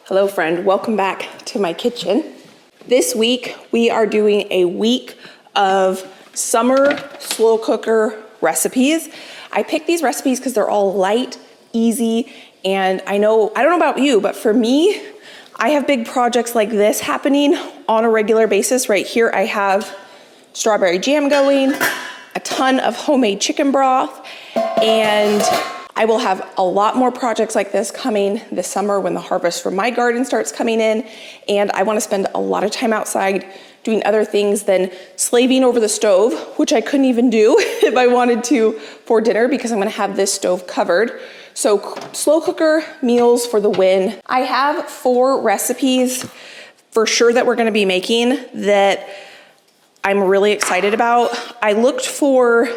Hello friend, welcome back to my kitchen. This week we are doing a week of summer slow cooker recipes. I picked these recipes because they're all light, easy, and I don't know about you, but for me, I have big projects like this happening on a regular basis. Right here I have strawberry jam going, a ton of homemade chicken broth, and I will have a lot more projects like this coming this summer when the harvest from my garden starts coming in, and I want to spend a lot of time outside doing other things than slaving over the stove, which I couldn't even do if I wanted to for dinner because I'm going to have this stove covered. So slow cooker meals for the win. I have 4 recipes for sure that we're going to be making that I'm really excited about. I looked for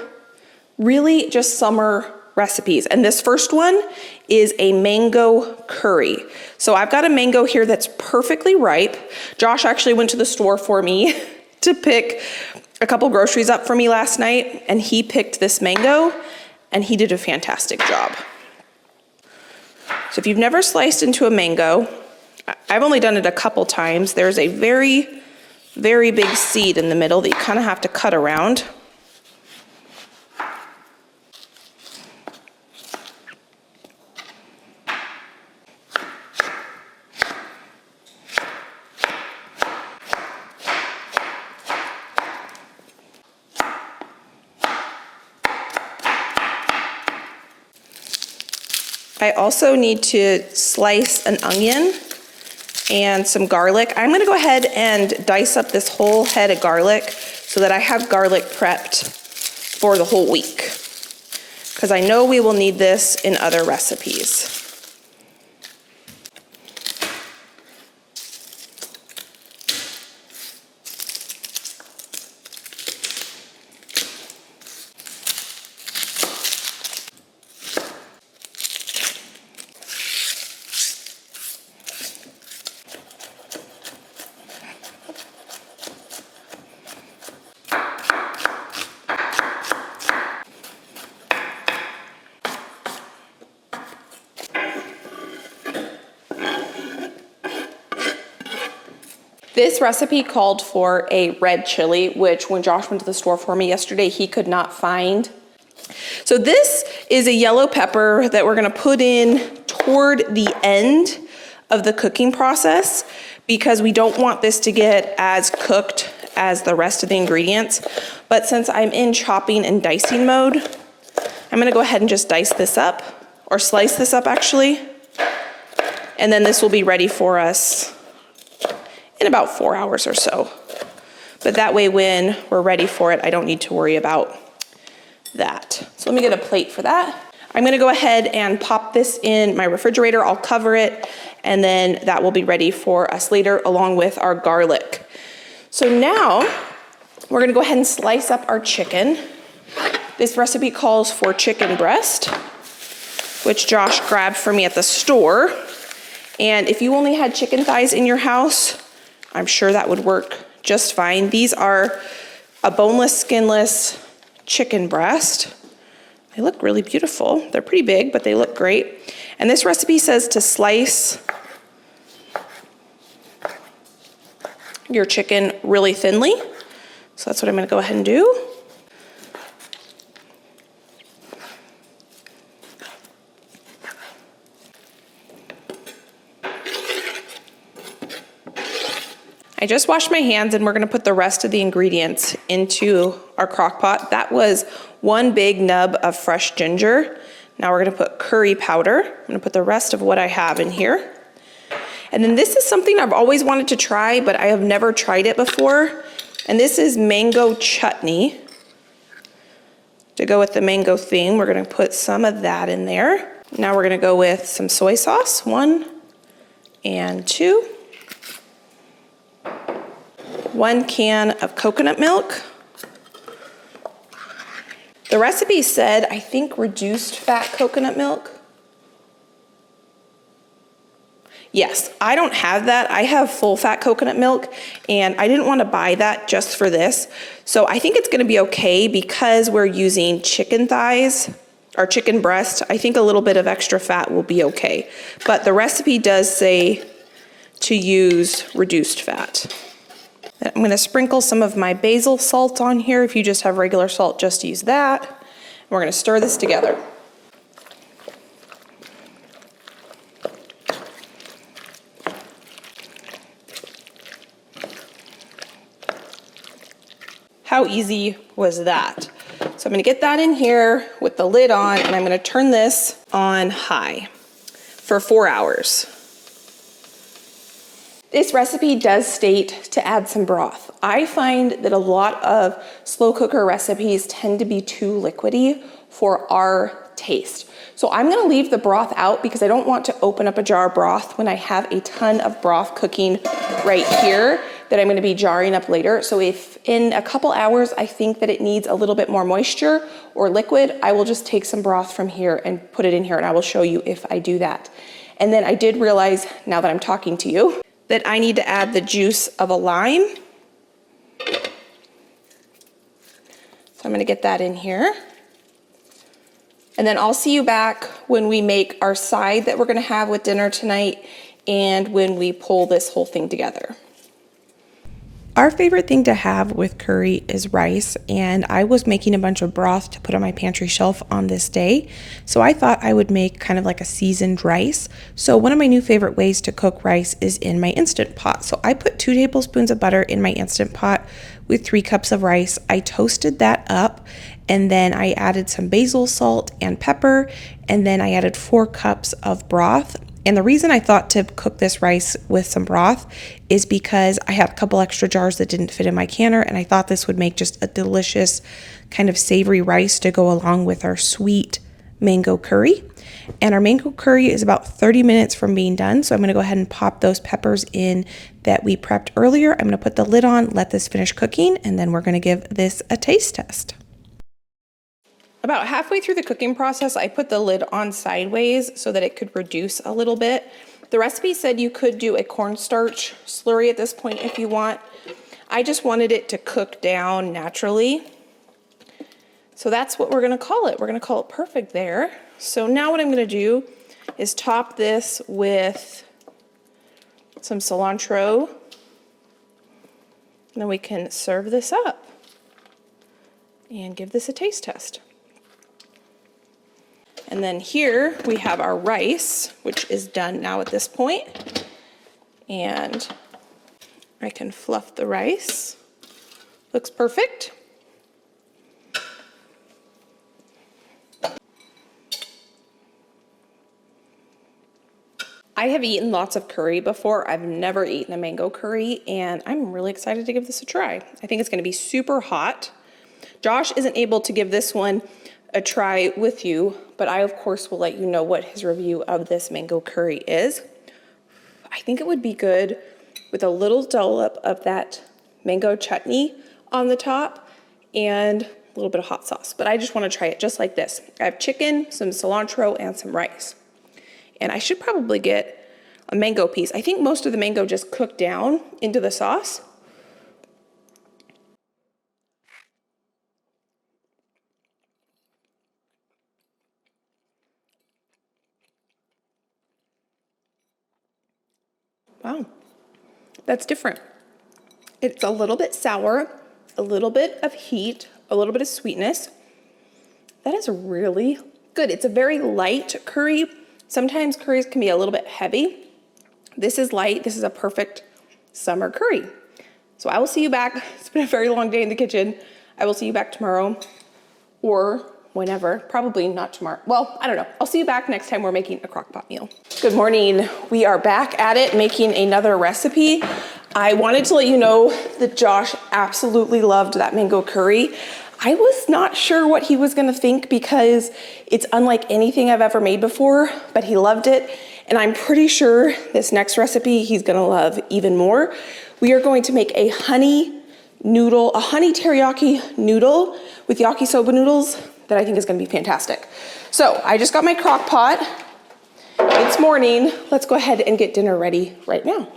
really just summer recipes. And this first one is a mango curry. So I've got a mango here that's perfectly ripe. Josh actually went to the store for me to pick a couple groceries up for me last night, and he picked this mango, and he did a fantastic job. So if you've never sliced into a mango, I've only done it a couple times. There's a very, very big seed in the middle that you kind of have to cut around. I also need to slice an onion and some garlic. I'm gonna go ahead and dice up this whole head of garlic so that I have garlic prepped for the whole week, because I know we will need this in other recipes. This recipe called for a red chili, which when Josh went to the store for me yesterday, he could not find. So this is a yellow pepper that we're gonna put in toward the end of the cooking process because we don't want this to get as cooked as the rest of the ingredients. But since I'm in chopping and dicing mode, I'm gonna go ahead and just dice this up, or slice this up actually. And then this will be ready for us in about 4 hours or so. But that way when we're ready for it, I don't need to worry about that. So let me get a plate for that. I'm gonna go ahead and pop this in my refrigerator. I'll cover it, and then that will be ready for us later along with our garlic. So now we're gonna go ahead and slice up our chicken. This recipe calls for chicken breast, which Josh grabbed for me at the store. And if you only had chicken thighs in your house, I'm sure that would work just fine. These are a boneless, skinless chicken breast. They look really beautiful. They're pretty big, but they look great. And this recipe says to slice your chicken really thinly. So that's what I'm gonna go ahead and do. I just washed my hands, and we're gonna put the rest of the ingredients into our crock pot. That was 1 big nub of fresh ginger. Now we're gonna put curry powder. I'm gonna put the rest of what I have in here. And then this is something I've always wanted to try, but I have never tried it before. And this is mango chutney. To go with the mango theme, we're gonna put some of that in there. Now we're gonna go with some soy sauce, 1 and 2. 1 can of coconut milk. The recipe said, I think, reduced fat coconut milk. Yes, I don't have that. I have full fat coconut milk, and I didn't want to buy that just for this. So I think it's gonna be okay because we're using chicken thighs or chicken breast. I think a little bit of extra fat will be okay. But the recipe does say to use reduced fat. I'm gonna sprinkle some of my basil salt on here. If you just have regular salt, just use that. We're gonna stir this together. How easy was that? So I'm gonna get that in here with the lid on, and I'm gonna turn this on high for 4 hours. This recipe does state to add some broth. I find that a lot of slow cooker recipes tend to be too liquidy for our taste. So I'm gonna leave the broth out because I don't want to open up a jar of broth when I have a ton of broth cooking right here that I'm gonna be jarring up later. So if in a couple hours I think that it needs a little bit more moisture or liquid, I will just take some broth from here and put it in here, and I will show you if I do that. And then I did realize, now that I'm talking to you, that I need to add the juice of a lime. So I'm gonna get that in here. And then I'll see you back when we make our side that we're gonna have with dinner tonight and when we pull this whole thing together. Our favorite thing to have with curry is rice, and I was making a bunch of broth to put on my pantry shelf on this day, so I thought I would make kind of like a seasoned rice. So one of my new favorite ways to cook rice is in my Instant Pot. So I put 2 tablespoons of butter in my Instant Pot with 3 cups of rice. I toasted that up, and then I added some basil, salt, and pepper, and then I added 4 cups of broth. And the reason I thought to cook this rice with some broth is because I had a couple extra jars that didn't fit in my canner, and I thought this would make just a delicious kind of savory rice to go along with our sweet mango curry. And our mango curry is about 30 minutes from being done, so I'm gonna go ahead and pop those peppers in that we prepped earlier. I'm gonna put the lid on, let this finish cooking, and then we're gonna give this a taste test. About halfway through the cooking process, I put the lid on sideways so that it could reduce a little bit. The recipe said you could do a cornstarch slurry at this point if you want. I just wanted it to cook down naturally. So that's what we're gonna call it. We're gonna call it perfect there. So now what I'm gonna do is top this with some cilantro, and then we can serve this up and give this a taste test. And then here we have our rice, which is done now at this point. And I can fluff the rice. Looks perfect. I have eaten lots of curry before. I've never eaten a mango curry, and I'm really excited to give this a try. I think it's gonna be super hot. Josh isn't able to give this one a try with you, but I of course will let you know what his review of this mango curry is. I think it would be good with a little dollop of that mango chutney on the top and a little bit of hot sauce, but I just want to try it just like this. I have chicken, some cilantro, and some rice. And I should probably get a mango piece. I think most of the mango just cooked down into the sauce. Wow, that's different. It's a little bit sour, a little bit of heat, a little bit of sweetness. That is really good. It's a very light curry. Sometimes curries can be a little bit heavy. This is light. This is a perfect summer curry. So I will see you back. It's been a very long day in the kitchen. I will see you back tomorrow or whenever, probably not tomorrow. Well, I don't know. I'll see you back next time we're making a crock pot meal. Good morning. We are back at it making another recipe. I wanted to let you know that Josh absolutely loved that mango curry. I was not sure what he was gonna think because it's unlike anything I've ever made before, but he loved it. And I'm pretty sure this next recipe he's gonna love even more. We are going to make a honey teriyaki noodle with yakisoba noodles that I think is gonna be fantastic. So I just got my crock pot. It's morning. Let's go ahead and get dinner ready right now.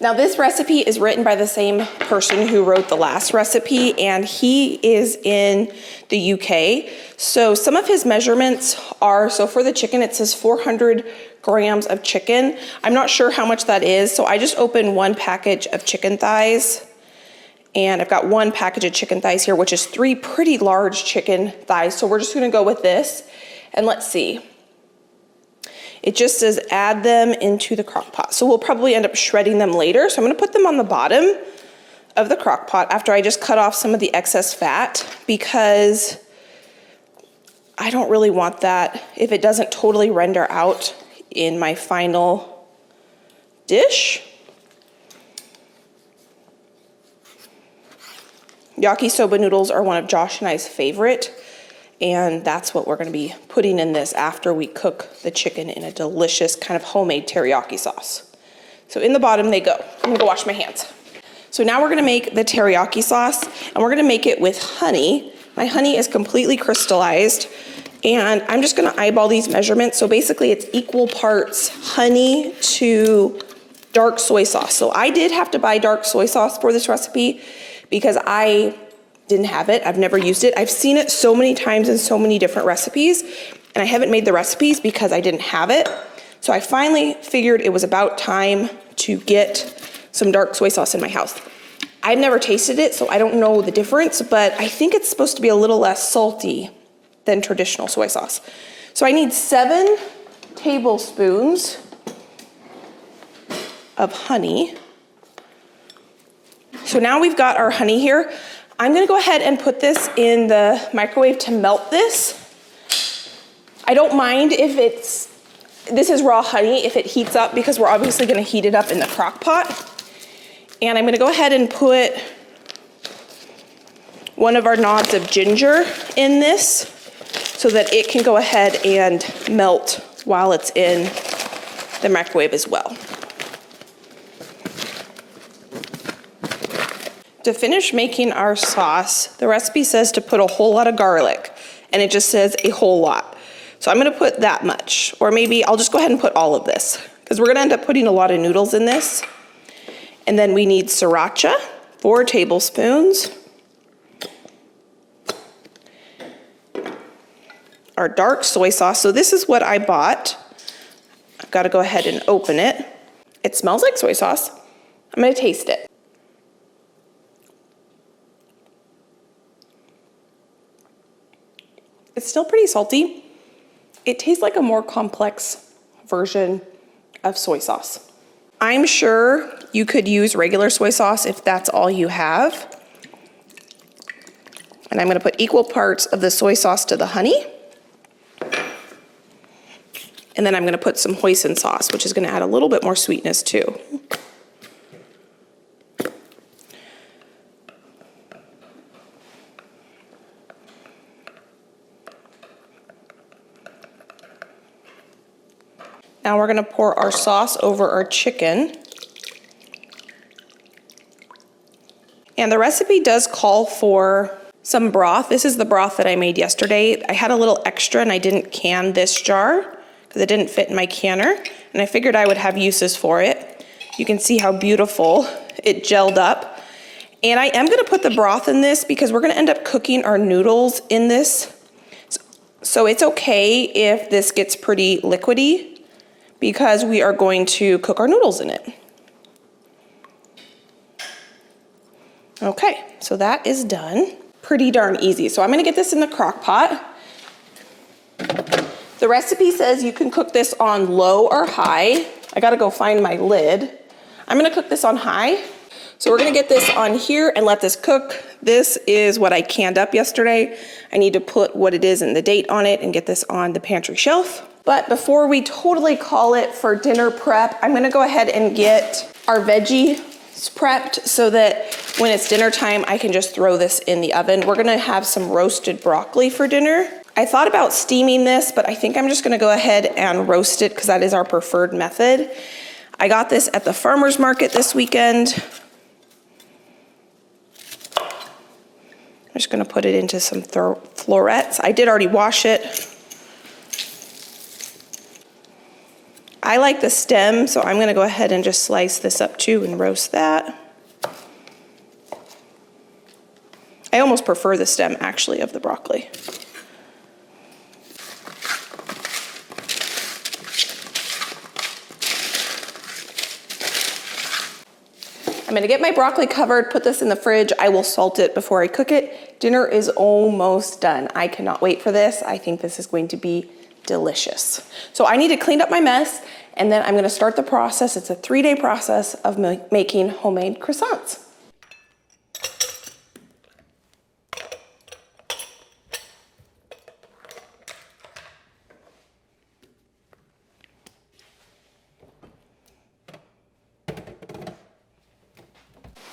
Now this recipe is written by the same person who wrote the last recipe, and he is in the UK. So some of his measurements are, so for the chicken it says 400 grams of chicken. I'm not sure how much that is, so I just opened 1 package of chicken thighs. And I've got 1 package of chicken thighs here, which is 3 pretty large chicken thighs. So we're just gonna go with this. And let's see. It just says add them into the crock pot. So we'll probably end up shredding them later. So I'm gonna put them on the bottom of the crock pot after I just cut off some of the excess fat, because I don't really want that if it doesn't totally render out in my final dish. Yakisoba noodles are one of Josh and I's favorite, and that's what we're gonna be putting in this after we cook the chicken in a delicious kind of homemade teriyaki sauce. So in the bottom they go. I'm gonna go wash my hands. So now we're gonna make the teriyaki sauce, and we're gonna make it with honey. My honey is completely crystallized, and I'm just gonna eyeball these measurements. So basically it's equal parts honey to dark soy sauce. So I did have to buy dark soy sauce for this recipe because I didn't have it. I've never used it. I've seen it so many times in so many different recipes, and I haven't made the recipes because I didn't have it. So I finally figured it was about time to get some dark soy sauce in my house. I've never tasted it, so I don't know the difference, but I think it's supposed to be a little less salty than traditional soy sauce. So I need 7 tablespoons of honey. So now we've got our honey here. I'm gonna go ahead and put this in the microwave to melt this. I don't mind if this is raw honey, if it heats up, because we're obviously gonna heat it up in the crock pot. And I'm gonna go ahead and put 1 of our knobs of ginger in this so that it can go ahead and melt while it's in the microwave as well. To finish making our sauce, the recipe says to put a whole lot of garlic, and it just says a whole lot. So I'm gonna put that much, or maybe I'll just go ahead and put all of this, because we're gonna end up putting a lot of noodles in this. And then we need sriracha, 4 tablespoons. Our dark soy sauce, so this is what I bought. I've got to go ahead and open it. It smells like soy sauce. I'm gonna taste it. It's still pretty salty. It tastes like a more complex version of soy sauce. I'm sure you could use regular soy sauce if that's all you have. And I'm gonna put equal parts of the soy sauce to the honey. And then I'm gonna put some hoisin sauce, which is gonna add a little bit more sweetness too. Now we're gonna pour our sauce over our chicken. And the recipe does call for some broth. This is the broth that I made yesterday. I had a little extra and I didn't can this jar because it didn't fit in my canner. And I figured I would have uses for it. You can see how beautiful it gelled up. And I am gonna put the broth in this because we're gonna end up cooking our noodles in this. So it's okay if this gets pretty liquidy, because we are going to cook our noodles in it. Okay, so that is done. Pretty darn easy. So I'm gonna get this in the crock pot. The recipe says you can cook this on low or high. I gotta go find my lid. I'm gonna cook this on high. So we're gonna get this on here and let this cook. This is what I canned up yesterday. I need to put what it is and the date on it and get this on the pantry shelf. But before we totally call it for dinner prep, I'm gonna go ahead and get our veggies prepped so that when it's dinner time, I can just throw this in the oven. We're gonna have some roasted broccoli for dinner. I thought about steaming this, but I think I'm just gonna go ahead and roast it because that is our preferred method. I got this at the farmer's market this weekend. I'm just gonna put it into some florets. I did already wash it. I like the stem, so I'm gonna go ahead and just slice this up too and roast that. I almost prefer the stem actually of the broccoli. I'm gonna get my broccoli covered, put this in the fridge. I will salt it before I cook it. Dinner is almost done. I cannot wait for this. I think this is going to be delicious. So I need to clean up my mess, and then I'm gonna start the process. It's a 3-day process of making homemade croissants.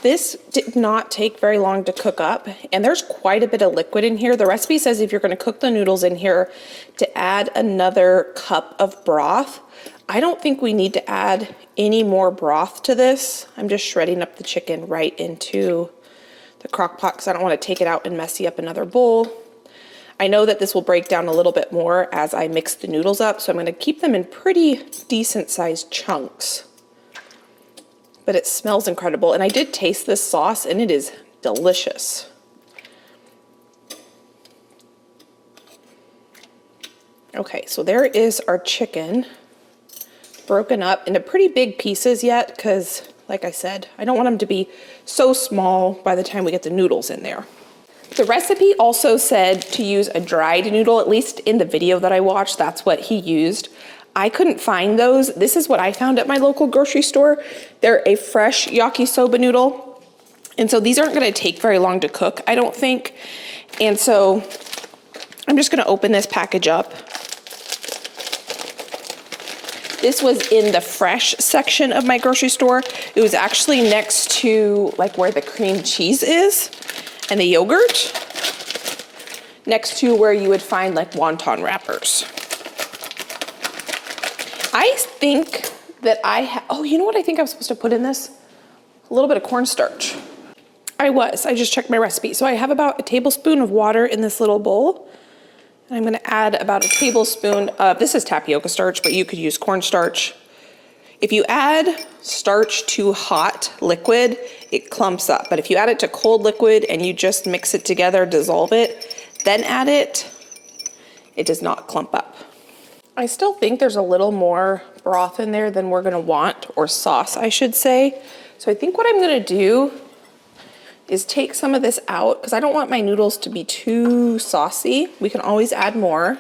This did not take very long to cook up, and there's quite a bit of liquid in here. The recipe says if you're gonna cook the noodles in here, to add another cup of broth. I don't think we need to add any more broth to this. I'm just shredding up the chicken right into the crock pot because I don't want to take it out and messy up another bowl. I know that this will break down a little bit more as I mix the noodles up, so I'm gonna keep them in pretty decent sized chunks. But it smells incredible, and I did taste this sauce and it is delicious. Okay, so there is our chicken broken up into pretty big pieces yet because, like I said, I don't want them to be so small by the time we get the noodles in there. The recipe also said to use a dried noodle, at least in the video that I watched, that's what he used. I couldn't find those. This is what I found at my local grocery store. They're a fresh yakisoba noodle. And so these aren't gonna take very long to cook, I don't think. And so I'm just gonna open this package up. This was in the fresh section of my grocery store. It was actually next to like where the cream cheese is and the yogurt, next to where you would find like wonton wrappers. I think that oh, you know what I think I was supposed to put in this? A little bit of cornstarch. I just checked my recipe. So I have about a tablespoon of water in this little bowl. And I'm gonna add about a tablespoon of, this is tapioca starch, but you could use cornstarch. If you add starch to hot liquid, it clumps up. But if you add it to cold liquid and you just mix it together, dissolve it, then add it, it does not clump up. I still think there's a little more broth in there than we're gonna want, or sauce, I should say. So I think what I'm gonna do is take some of this out because I don't want my noodles to be too saucy. We can always add more.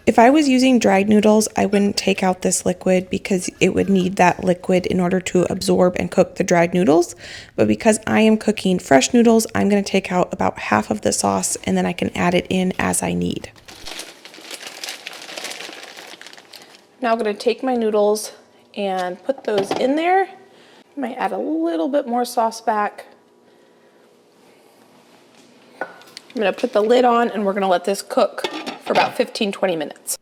If I was using dried noodles, I wouldn't take out this liquid because it would need that liquid in order to absorb and cook the dried noodles. But because I am cooking fresh noodles, I'm gonna take out about half of the sauce and then I can add it in as I need. Now I'm gonna take my noodles and put those in there. I might add a little bit more sauce back. I'm gonna put the lid on and we're gonna let this cook for about 15-20 minutes.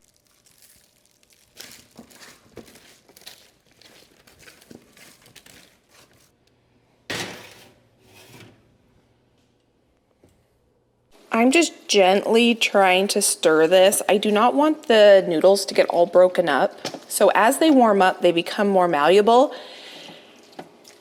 I'm just gently trying to stir this. I do not want the noodles to get all broken up. So as they warm up, they become more malleable.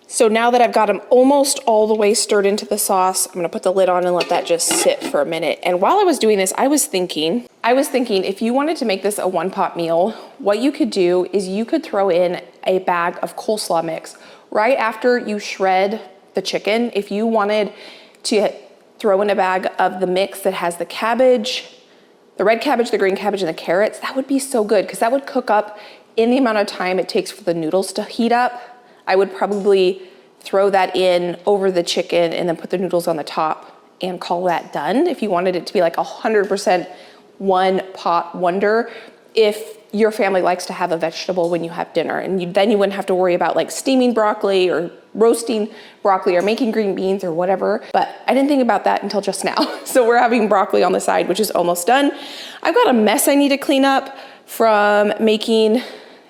So now that I've got them almost all the way stirred into the sauce, I'm gonna put the lid on and let that just sit for a minute. And while I was doing this, I was thinking if you wanted to make this a one-pot meal, what you could do is you could throw in a bag of coleslaw mix right after you shred the chicken. If you wanted to throw in a bag of the mix that has the cabbage, the red cabbage, the green cabbage, and the carrots, that would be so good because that would cook up in the amount of time it takes for the noodles to heat up. I would probably throw that in over the chicken and then put the noodles on the top and call that done. If you wanted it to be like 100% one pot wonder, if your family likes to have a vegetable when you have dinner, and then you wouldn't have to worry about like steaming broccoli or roasting broccoli or making green beans or whatever. But I didn't think about that until just now. So we're having broccoli on the side, which is almost done. I've got a mess I need to clean up from making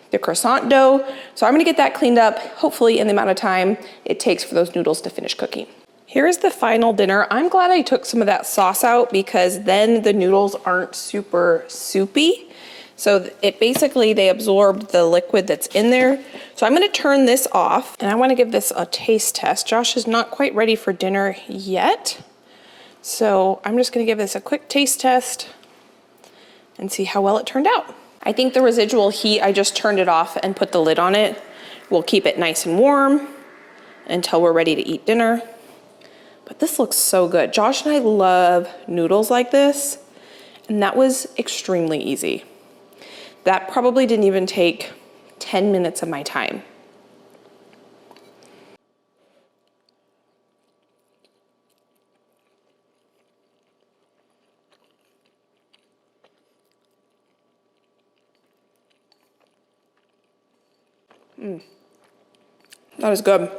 the croissant dough. So I'm gonna get that cleaned up, hopefully in the amount of time it takes for those noodles to finish cooking. Here is the final dinner. I'm glad I took some of that sauce out because then the noodles aren't super soupy. So they absorbed the liquid that's in there. So I'm gonna turn this off and I wanna give this a taste test. Josh is not quite ready for dinner yet. So I'm just gonna give this a quick taste test and see how well it turned out. I think the residual heat, I just turned it off and put the lid on it. We'll keep it nice and warm. until we're ready to eat dinner. But this looks so good. Josh and I love noodles like this, and that was extremely easy. That probably didn't even take 10 minutes of my time. That is good.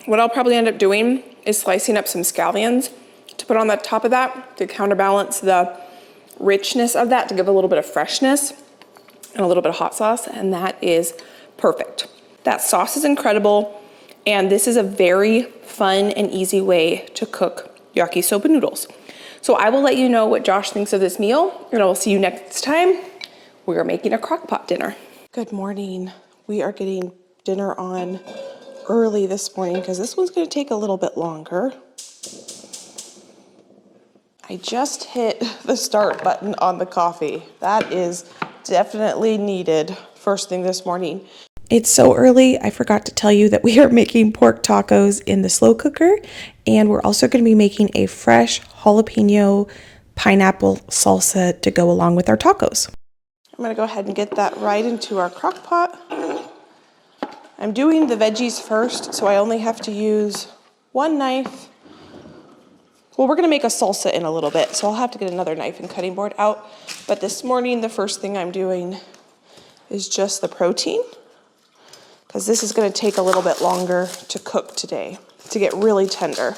What I'll probably end up doing is slicing up some scallions to put on the top of that to counterbalance the richness of that, to give a little bit of freshness and a little bit of hot sauce, and that is perfect. That sauce is incredible, and this is a very fun and easy way to cook yakisoba noodles. So I will let you know what Josh thinks of this meal, and I will see you next time. We are making a crock pot dinner. Good morning. We are getting dinner on early this morning because this one's going to take a little bit longer. I just hit the start button on the coffee. That is definitely needed first thing this morning. It's so early, I forgot to tell you that we are making pork tacos in the slow cooker, and we're also going to be making a fresh jalapeno pineapple salsa to go along with our tacos. I'm going to go ahead and get that right into our crock pot. I'm doing the veggies first, so I only have to use one knife. Well, we're going to make a salsa in a little bit, so I'll have to get another knife and cutting board out. But this morning, the first thing I'm doing is just the protein, because this is going to take a little bit longer to cook today, to get really tender.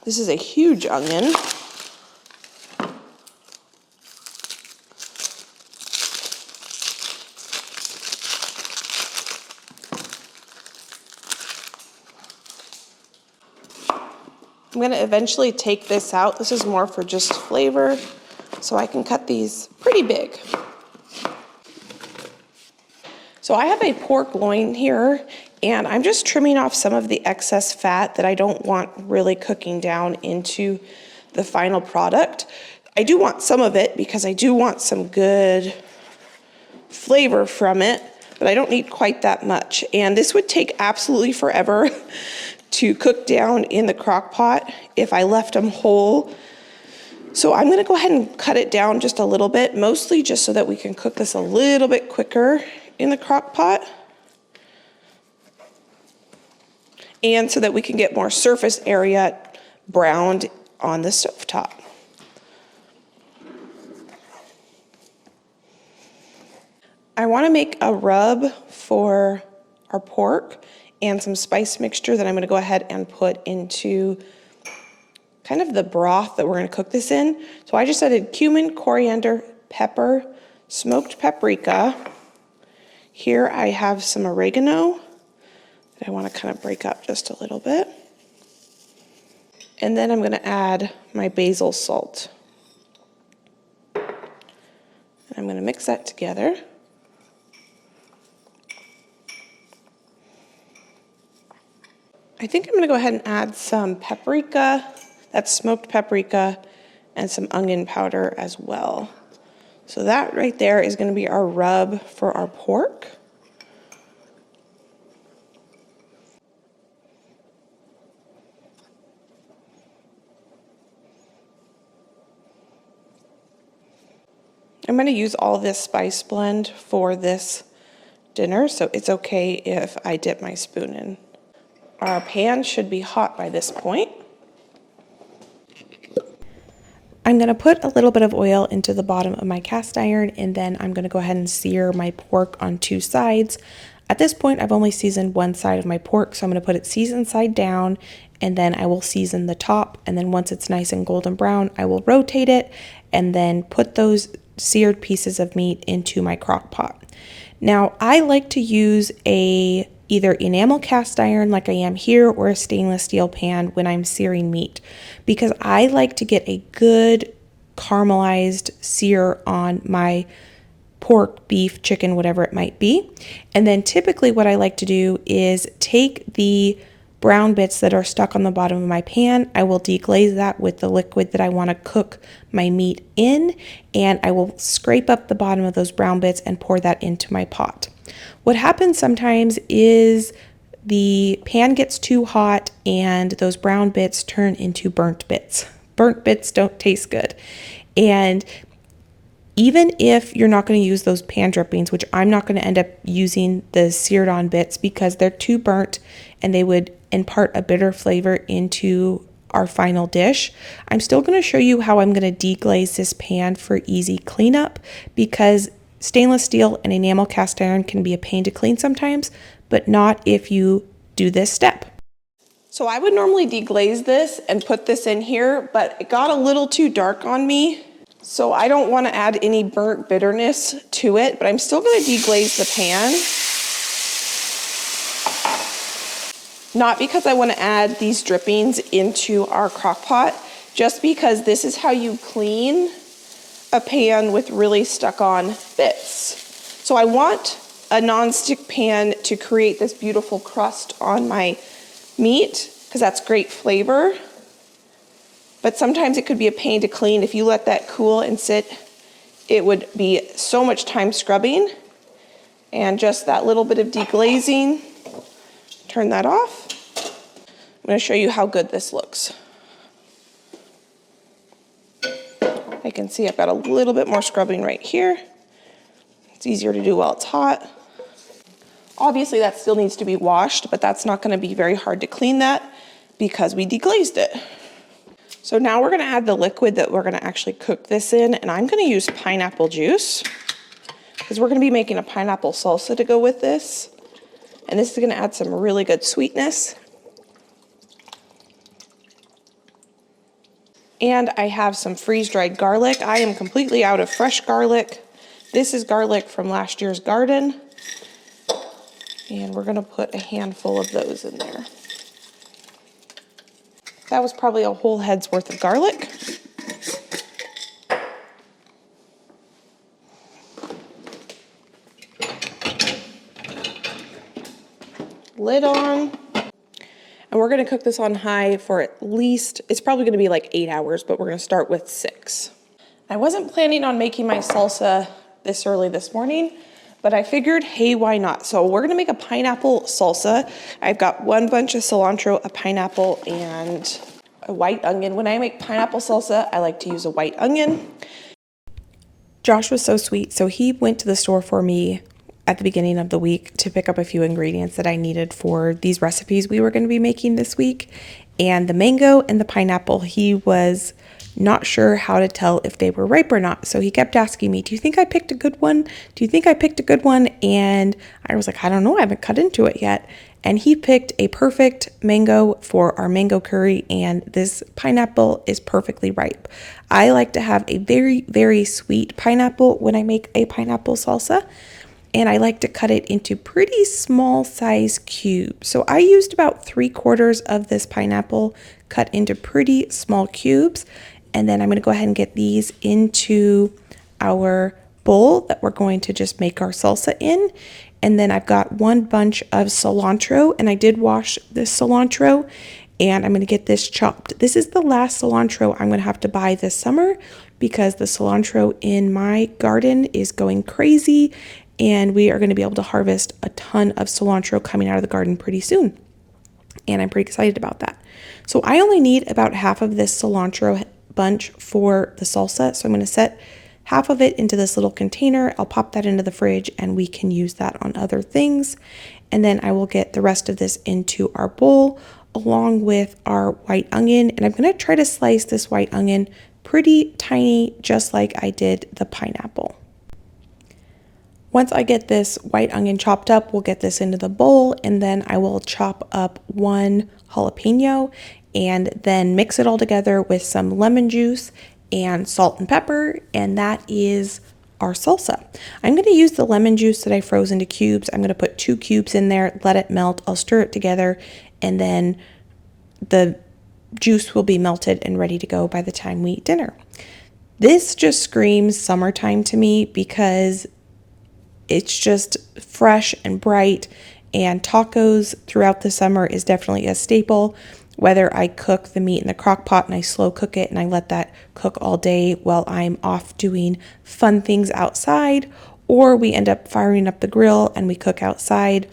This is a huge onion. I'm going to eventually take this out. This is more for just flavor, so I can cut these pretty big. So I have a pork loin here, and I'm just trimming off some of the excess fat that I don't want really cooking down into the final product. I do want some of it because I do want some good flavor from it, but I don't need quite that much. And this would take absolutely forever to cook down in the crock pot if I left them whole. So I'm going to go ahead and cut it down just a little bit, mostly just so that we can cook this a little bit quicker in the crock pot, and so that we can get more surface area browned on the stovetop. I want to make a rub for our pork and some spice mixture that I'm going to go ahead and put into kind of the broth that we're going to cook this in. So I just added cumin, coriander, pepper, smoked paprika. Here I have some oregano that I want to kind of break up just a little bit. And then I'm going to add my basil salt. I'm going to mix that together. I think I'm going to go ahead and add some paprika, that's smoked paprika, and some onion powder as well. So that right there is going to be our rub for our pork. I'm going to use all this spice blend for this dinner, so it's okay if I dip my spoon in. Our pan should be hot by this point. I'm going to put a little bit of oil into the bottom of my cast iron, and then I'm going to go ahead and sear my pork on two sides. At this point, I've only seasoned one side of my pork, so I'm going to put it seasoned side down, and then I will season the top, and then once it's nice and golden brown, I will rotate it, and then put those seared pieces of meat into my crock pot. Now, I like to use either enamel cast iron like I am here, or a stainless steel pan when I'm searing meat, because I like to get a good caramelized sear on my pork, beef, chicken, whatever it might be. And then typically what I like to do is take the brown bits that are stuck on the bottom of my pan, I will deglaze that with the liquid that I want to cook my meat in, and I will scrape up the bottom of those brown bits and pour that into my pot. What happens sometimes is the pan gets too hot and those brown bits turn into burnt bits. Burnt bits don't taste good. And even if you're not going to use those pan drippings, which I'm not going to end up using the seared on bits because they're too burnt and they would impart a bitter flavor into our final dish, I'm still going to show you how I'm going to deglaze this pan for easy cleanup, because stainless steel and enamel cast iron can be a pain to clean sometimes, but not if you do this step. So I would normally deglaze this and put this in here, but it got a little too dark on me. So I don't want to add any burnt bitterness to it, but I'm still going to deglaze the pan. Not because I want to add these drippings into our crock pot, just because this is how you clean a pan with really stuck on bits. So I want a nonstick pan to create this beautiful crust on my meat, because that's great flavor. But sometimes it could be a pain to clean. If you let that cool and sit, it would be so much time scrubbing. And just that little bit of deglazing, turn that off. I'm going to show you how good this looks. I can see I've got a little bit more scrubbing right here. It's easier to do while it's hot. Obviously that still needs to be washed, but that's not going to be very hard to clean that because we deglazed it. So now we're going to add the liquid that we're going to actually cook this in, and I'm going to use pineapple juice because we're going to be making a pineapple salsa to go with this. And this is going to add some really good sweetness. And I have some freeze-dried garlic. I am completely out of fresh garlic. This is garlic from last year's garden. And we're going to put a handful of those in there. That was probably a whole head's worth of garlic. Lid on. And we're going to cook this on high for at least, it's probably going to be like 8 hours, but we're going to start with 6. I wasn't planning on making my salsa this early this morning, but I figured, hey, why not? So we're going to make a pineapple salsa. I've got 1 bunch of cilantro, a pineapple, and a white onion. When I make pineapple salsa, I like to use a white onion. Josh was so sweet, so he went to the store for me at the beginning of the week to pick up a few ingredients that I needed for these recipes we were going to be making this week. And the mango and the pineapple, he was not sure how to tell if they were ripe or not. So he kept asking me, do you think I picked a good one? Do you think I picked a good one? And I was like, I don't know, I haven't cut into it yet. And he picked a perfect mango for our mango curry, and this pineapple is perfectly ripe. I like to have a very, very sweet pineapple when I make a pineapple salsa. And I like to cut it into pretty small size cubes. So I used about 3/4 of this pineapple cut into pretty small cubes. And then I'm going to go ahead and get these into our bowl that we're going to just make our salsa in. And then I've got 1 bunch of cilantro, and I did wash this cilantro, and I'm going to get this chopped. This is the last cilantro I'm going to have to buy this summer because the cilantro in my garden is going crazy. And we are going to be able to harvest a ton of cilantro coming out of the garden pretty soon. And I'm pretty excited about that. So I only need about half of this cilantro bunch for the salsa. So I'm going to set half of it into this little container. I'll pop that into the fridge and we can use that on other things. And then I will get the rest of this into our bowl along with our white onion. And I'm going to try to slice this white onion pretty tiny, just like I did the pineapple. Once I get this white onion chopped up, we'll get this into the bowl, and then I will chop up 1 jalapeno and then mix it all together with some lemon juice and salt and pepper, and that is our salsa. I'm going to use the lemon juice that I froze into cubes. I'm going to put 2 cubes in there, let it melt. I'll stir it together, and then the juice will be melted and ready to go by the time we eat dinner. This just screams summertime to me because it's just fresh and bright, and tacos throughout the summer is definitely a staple. Whether I cook the meat in the crock pot and I slow cook it and I let that cook all day while I'm off doing fun things outside, or we end up firing up the grill and we cook outside.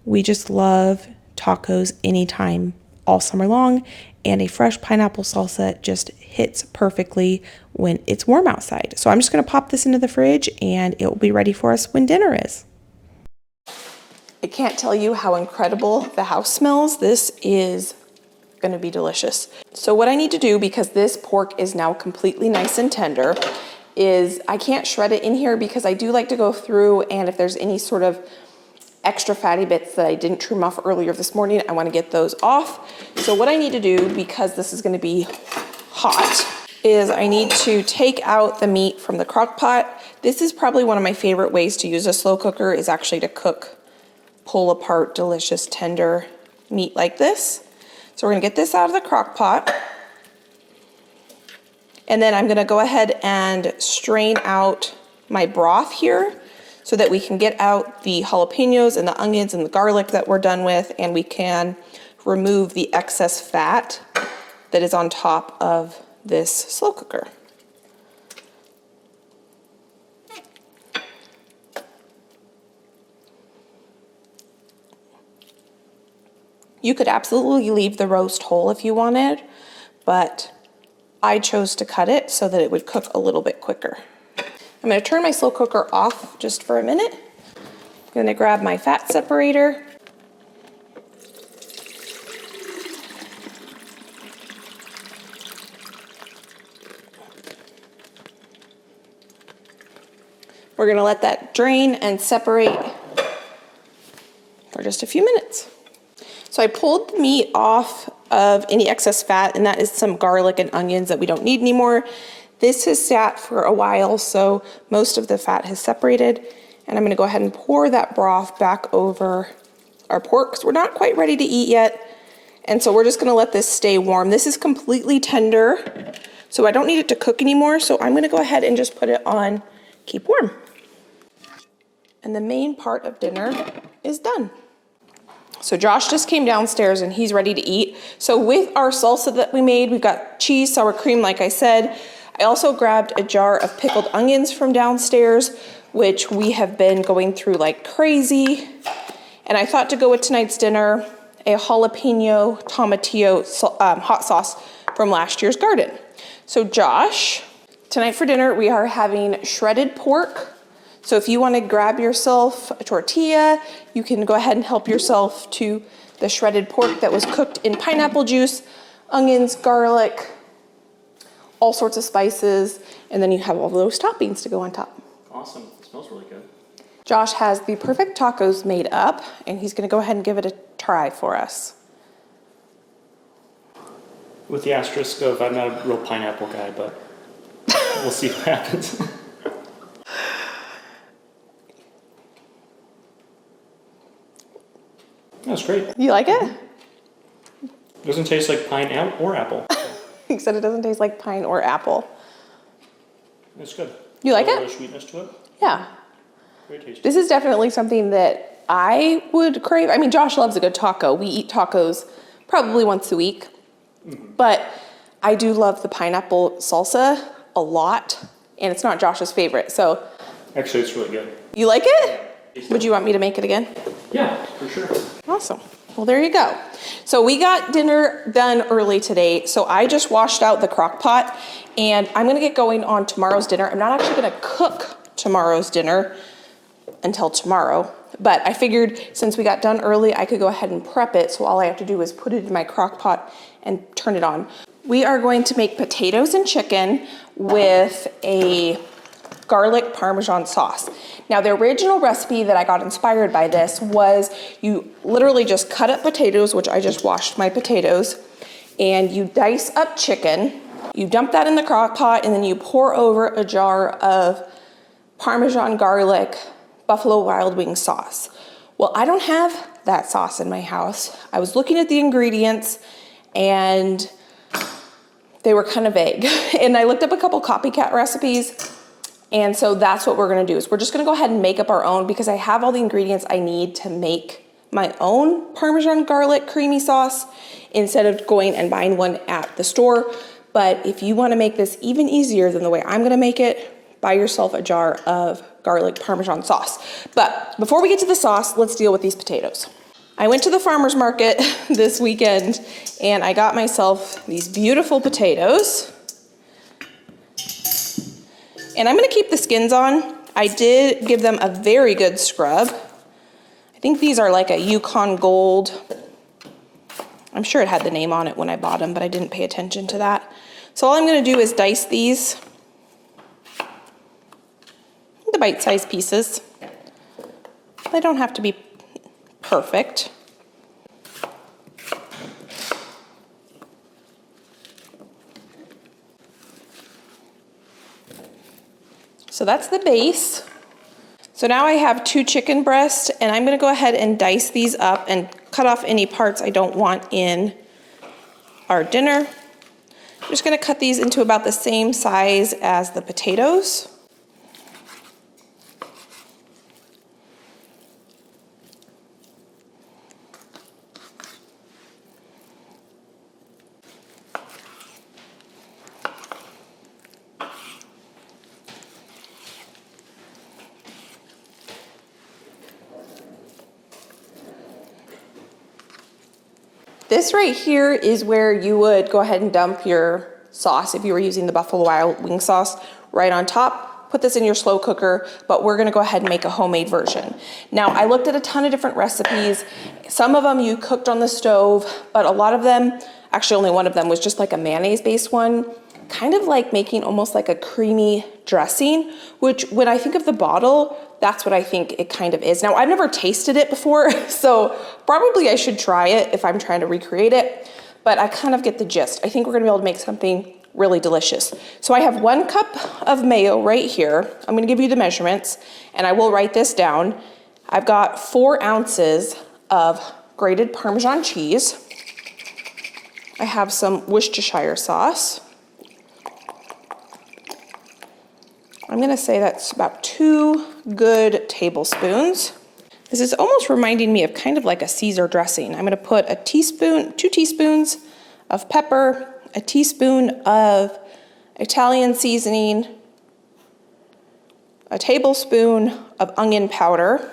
We just love tacos anytime, all summer long, and a fresh pineapple salsa just hits perfectly when it's warm outside. So I'm just gonna pop this into the fridge and it will be ready for us when dinner is. I can't tell you how incredible the house smells. This is gonna be delicious. So what I need to do, because this pork is now completely nice and tender, is I can't shred it in here because I do like to go through, and if there's any sort of extra fatty bits that I didn't trim off earlier this morning, I wanna get those off. So what I need to do, because this is gonna be hot, is I need to take out the meat from the crock pot. This is probably one of my favorite ways to use a slow cooker, is actually to pull apart delicious tender meat like this. So we're gonna get this out of the crock pot. And then I'm gonna go ahead and strain out my broth here so that we can get out the jalapenos and the onions and the garlic that we're done with, and we can remove the excess fat that is on top of this slow cooker. You could absolutely leave the roast whole if you wanted, but I chose to cut it so that it would cook a little bit quicker. I'm gonna turn my slow cooker off just for a minute. I'm gonna grab my fat separator. We're gonna let that drain and separate for just a few minutes. So I pulled the meat off of any excess fat, and that is some garlic and onions that we don't need anymore. This has sat for a while, so most of the fat has separated, and I'm gonna go ahead and pour that broth back over our pork, because we're not quite ready to eat yet, and so we're just gonna let this stay warm. This is completely tender, so I don't need it to cook anymore, so I'm gonna go ahead and just put it on keep warm. And the main part of dinner is done. So Josh just came downstairs and he's ready to eat. So with our salsa that we made, we've got cheese, sour cream, like I said. I also grabbed a jar of pickled onions from downstairs, which we have been going through like crazy. And I thought to go with tonight's dinner, a jalapeno tomatillo hot sauce from last year's garden. So Josh, tonight for dinner, we are having shredded pork. So if you want to grab yourself a tortilla, you can go ahead and help yourself to the shredded pork that was cooked in pineapple juice, onions, garlic, all sorts of spices, and then you have all those toppings to go on top. Awesome. It smells really good. Josh has the perfect tacos made up, and he's going to go ahead and give it a try for us. With the asterisk of I'm not a real pineapple guy, but we'll see what happens. That's great. You like it? Doesn't taste like pine or apple. He said it doesn't taste like pine or apple. It's good. You like a it? little sweetness to it. Yeah. Very tasty. This is definitely something that I would crave. I mean, Josh loves a good taco. We eat tacos probably once a week. But I do love the pineapple salsa a lot, and it's not Josh's favorite. So Actually, it's really good. you like it? Would you want me to make it again? Yeah, for sure. Awesome. Well, there you go. So we got dinner done early today. So I just washed out the crock pot, and I'm gonna get going on tomorrow's dinner. I'm not actually gonna cook tomorrow's dinner until tomorrow, but I figured since we got done early, I could go ahead and prep it. So all I have to do is put it in my crock pot and turn it on. We are going to make potatoes and chicken with a garlic Parmesan sauce. Now, the original recipe that I got inspired by this was you literally just cut up potatoes, which I just washed my potatoes, and you dice up chicken, you dump that in the crock pot, and then you pour over a jar of Parmesan garlic Buffalo Wild Wing sauce. Well, I don't have that sauce in my house. I was looking at the ingredients and they were kind of vague. And I looked up a couple copycat recipes. And so that's what we're gonna do, is we're just gonna go ahead and make up our own, because I have all the ingredients I need to make my own Parmesan garlic creamy sauce instead of going and buying one at the store. But if you wanna make this even easier than the way I'm gonna make it, buy yourself a jar of garlic Parmesan sauce. But before we get to the sauce, let's deal with these potatoes. I went to the farmer's market this weekend and I got myself these beautiful potatoes. And I'm gonna keep the skins on. I did give them a very good scrub. I think these are like a Yukon Gold. I'm sure it had the name on it when I bought them, but I didn't pay attention to that. So all I'm gonna do is dice these into bite-sized pieces. They don't have to be perfect. So that's the base. So now I have 2 chicken breasts, and I'm gonna go ahead and dice these up and cut off any parts I don't want in our dinner. I'm just gonna cut these into about the same size as the potatoes. This right here is where you would go ahead and dump your sauce if you were using the Buffalo Wild Wing sauce right on top. Put this in your slow cooker, but we're gonna go ahead and make a homemade version. Now, I looked at a ton of different recipes. Some of them you cooked on the stove, but a lot of them, actually only one of them was just like a mayonnaise-based one, kind of like making almost like a creamy dressing, which when I think of the bottle, that's what I think it kind of is. Now, I've never tasted it before, so probably I should try it if I'm trying to recreate it, but I kind of get the gist. I think we're gonna be able to make something really delicious. So I have 1 cup of mayo right here. I'm gonna give you the measurements, and I will write this down. I've got 4 ounces of grated Parmesan cheese. I have some Worcestershire sauce. I'm gonna say that's about 2 good tablespoons. This is almost reminding me of kind of like a Caesar dressing. I'm gonna put a teaspoon, 2 teaspoons of pepper, a teaspoon of Italian seasoning, a tablespoon of onion powder,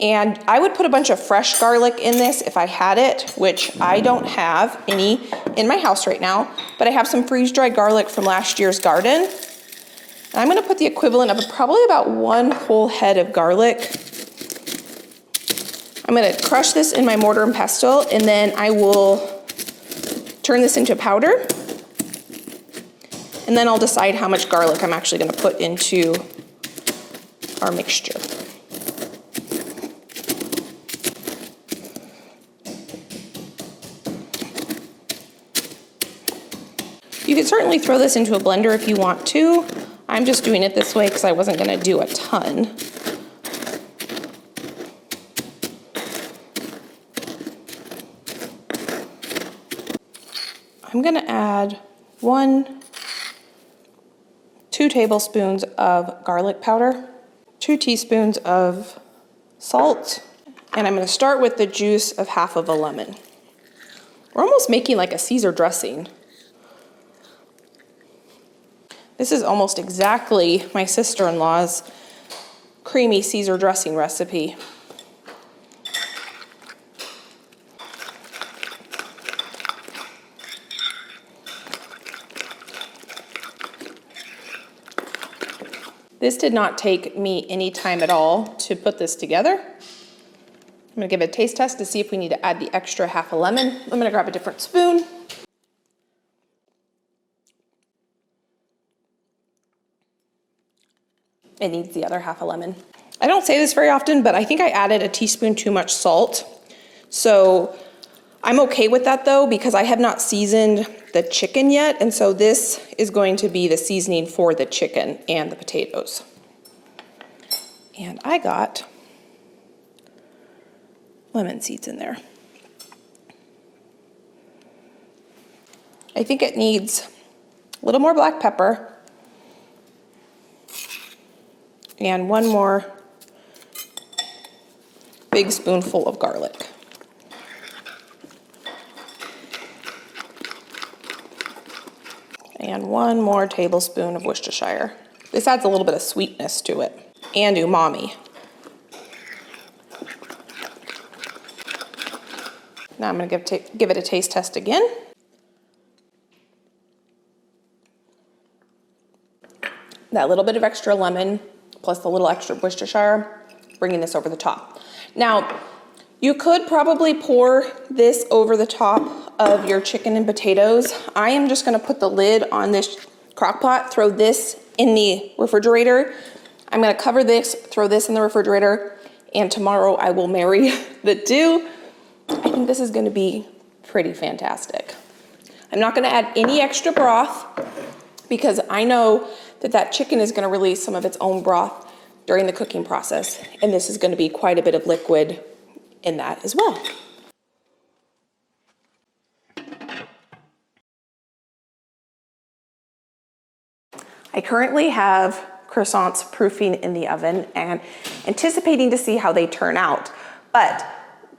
and I would put a bunch of fresh garlic in this if I had it, which I don't have any in my house right now, but I have some freeze-dried garlic from last year's garden. I'm gonna put the equivalent of probably about 1 whole head of garlic. I'm gonna crush this in my mortar and pestle, and then I will turn this into powder. And then I'll decide how much garlic I'm actually gonna put into our mixture. You can certainly throw this into a blender if you want to. I'm just doing it this way because I wasn't gonna do a ton. I'm gonna add 2 tablespoons of garlic powder, 2 teaspoons of salt, and I'm gonna start with the juice of half of a lemon. We're almost making like a Caesar dressing. This is almost exactly my sister-in-law's creamy Caesar dressing recipe. This did not take me any time at all to put this together. I'm gonna give it a taste test to see if we need to add the extra half a lemon. I'm gonna grab a different spoon. It needs the other half a lemon. I don't say this very often, but I think I added a teaspoon too much salt. So I'm okay with that though, because I have not seasoned the chicken yet. And so this is going to be the seasoning for the chicken and the potatoes. And I got lemon seeds in there. I think it needs a little more black pepper and 1 more big spoonful of garlic. And 1 more tablespoon of Worcestershire. This adds a little bit of sweetness to it. and umami. Now I'm gonna give it a taste test again. That little bit of extra lemon plus the little extra Worcestershire, bringing this over the top. Now, you could probably pour this over the top of your chicken and potatoes. I am just gonna put the lid on this crock pot, throw this in the refrigerator. I'm gonna cover this, throw this in the refrigerator, and tomorrow I will marry the two. I think this is gonna be pretty fantastic. I'm not gonna add any extra broth because I know that chicken is gonna release some of its own broth during the cooking process, and this is gonna be quite a bit of liquid in that as well. I currently have croissants proofing in the oven and anticipating to see how they turn out. But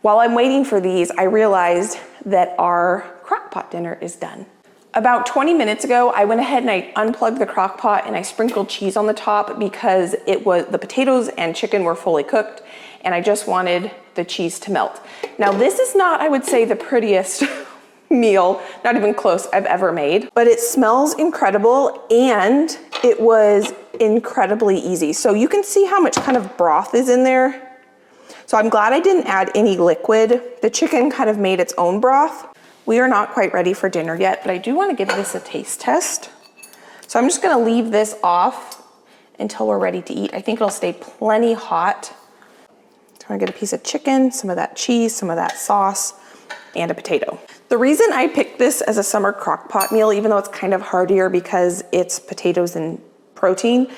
while I'm waiting for these, I realized that our crock pot dinner is done. About 20 minutes ago, I went ahead and I unplugged the crock pot and I sprinkled cheese on the top because the potatoes and chicken were fully cooked and I just wanted the cheese to melt. Now this is not, I would say, the prettiest meal, not even close, I've ever made, but it smells incredible and it was incredibly easy. So you can see how much kind of broth is in there. So I'm glad I didn't add any liquid. The chicken kind of made its own broth. We are not quite ready for dinner yet, but I do want to give this a taste test. So I'm just going to leave this off until we're ready to eat. I think it'll stay plenty hot. So I'm going to get a piece of chicken, some of that cheese, some of that sauce, and a potato. The reason I picked this as a summer crock pot meal, even though it's kind of heartier because it's potatoes and protein,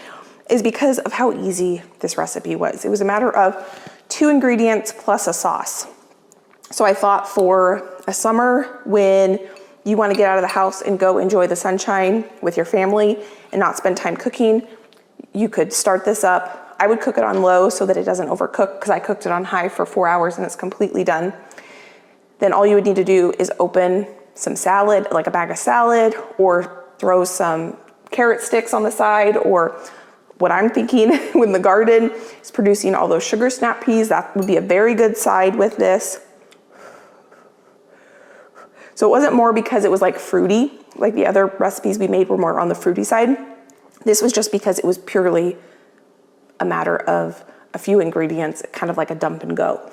is because of how easy this recipe was. It was a matter of 2 ingredients plus a sauce. So I thought for a summer when you want to get out of the house and go enjoy the sunshine with your family and not spend time cooking, you could start this up. I would cook it on low so that it doesn't overcook because I cooked it on high for 4 hours and it's completely done. Then all you would need to do is open some salad, like a bag of salad, or throw some carrot sticks on the side, or what I'm thinking with the garden is producing all those sugar snap peas. That would be a very good side with this. So it wasn't more because it was like fruity, like the other recipes we made were more on the fruity side. This was just because it was purely a matter of a few ingredients, kind of like a dump and go.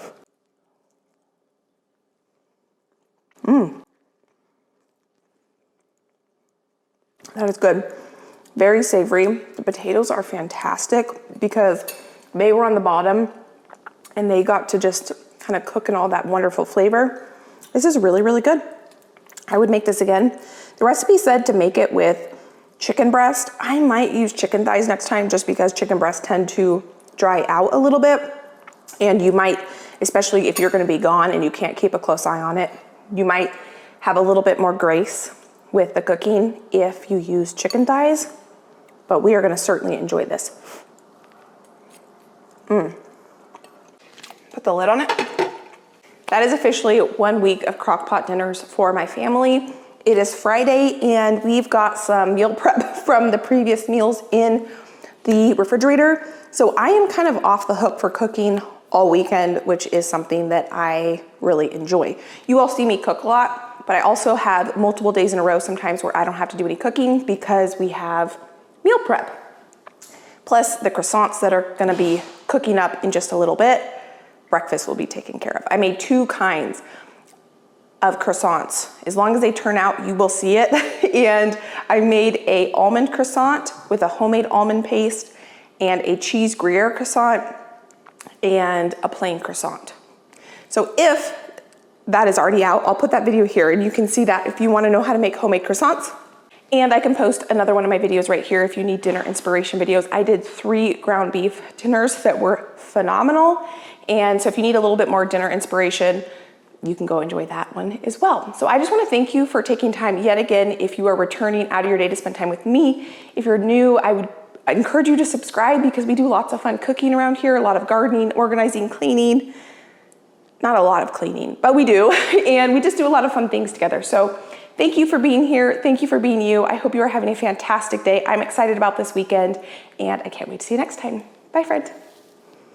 That is good. Very savory. The potatoes are fantastic because they were on the bottom and they got to just kind of cook in all that wonderful flavor. This is really, really good. I would make this again. The recipe said to make it with chicken breast. I might use chicken thighs next time just because chicken breasts tend to dry out a little bit. And you might, especially if you're gonna be gone and you can't keep a close eye on it, you might have a little bit more grace with the cooking if you use chicken thighs, but we are gonna certainly enjoy this. Put the lid on it. That is officially 1 week of crock pot dinners for my family. It is Friday and we've got some meal prep from the previous meals in the refrigerator. So I am kind of off the hook for cooking all weekend, which is something that I really enjoy. You all see me cook a lot, but I also have multiple days in a row sometimes where I don't have to do any cooking because we have meal prep. Plus the croissants that are gonna be cooking up in just a little bit, breakfast will be taken care of. I made 2 kinds of croissants. As long as they turn out, you will see it. And I made a almond croissant with a homemade almond paste and a cheese Gruyere croissant and a plain croissant. So if that is already out, I'll put that video here and you can see that if you wanna know how to make homemade croissants. And I can post another one of my videos right here if you need dinner inspiration videos. I did 3 ground beef dinners that were phenomenal. And so if you need a little bit more dinner inspiration, you can go enjoy that one as well. So I just wanna thank you for taking time yet again. If you are returning out of your day to spend time with me, if you're new, I encourage you to subscribe because we do lots of fun cooking around here, a lot of gardening, organizing, cleaning. Not a lot of cleaning, but we do. And we just do a lot of fun things together. So thank you for being here. Thank you for being you. I hope you are having a fantastic day. I'm excited about this weekend and I can't wait to see you next time. Bye, Fred.